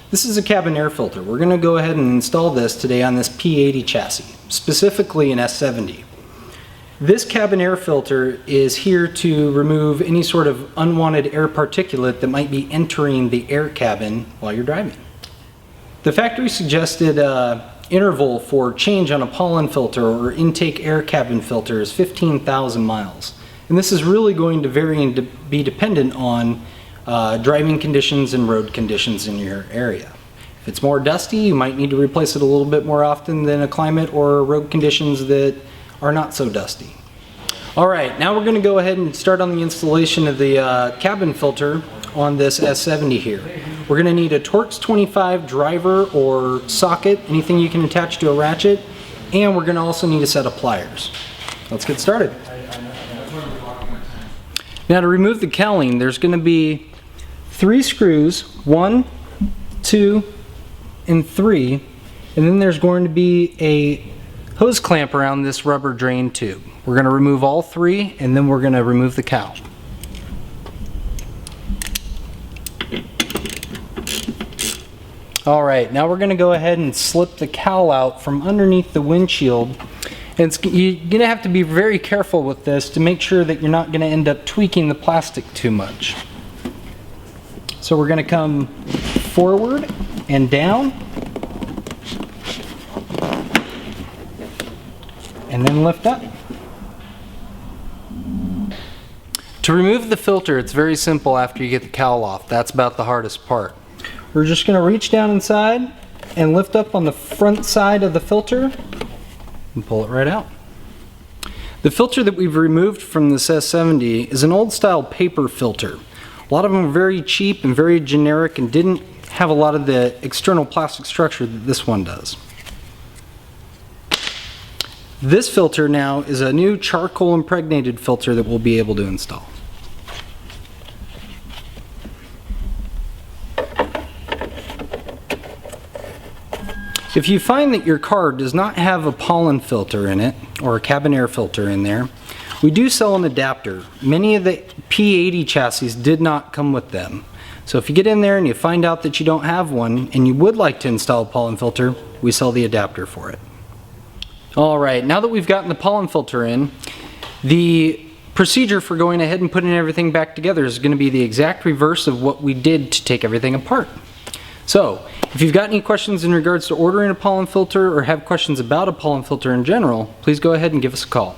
This is a cabin air filter. We're going to go ahead and install this today on this P80 chassis, specifically an S70. This cabin air filter is here to remove any sort of unwanted air particulate that might be entering the air cabin while you're driving. The factory suggested interval for change on a pollen filter or intake air cabin filter is 15,000 miles. And this is really going to vary and be dependent on driving conditions and road conditions in your area. If it's more dusty, you might need to replace it a little bit more often than a climate or road conditions that are not so dusty. Alright, now we're going to go ahead and start on the installation of the cabin filter on this S70 here. We're going to need a Torx 25 driver or socket, anything you can attach to a ratchet, and we're going to also need a set of pliers. Let's get started. Now to remove the cowling, there's going to be 3 screws, 1, 2, and 3, and then there's going to be a hose clamp around this rubber drain tube. We're going to remove all 3, and then we're going to remove the cowl. Alright, now we're going to go ahead and slip the cowl out from underneath the windshield. And you're going to have to be very careful with this to make sure that you're not going to end up tweaking the plastic too much. So we're going to come forward and down, and then lift up. To remove the filter, it's very simple after you get the cowl off. That's about the hardest part. We're just going to reach down inside and lift up on the front side of the filter and pull it right out. The filter that we've removed from this S70 is an old style paper filter. A lot of them are very cheap and very generic and didn't have a lot of the external plastic structure that this one does. This filter now is a new charcoal impregnated filter that we'll be able to install. If you find that your car does not have a pollen filter in it, or a cabin air filter in there, we do sell an adapter. Many of the P80 chassis did not come with them. So if you get in there and you find out that you don't have one, and you would like to install a pollen filter, we sell the adapter for it. Alright, now that we've gotten the pollen filter in, the procedure for going ahead and putting everything back together is going to be the exact reverse of what we did to take everything apart. So, if you've got any questions in regards to ordering a pollen filter or have questions about a pollen filter in general, please go ahead and give us a call.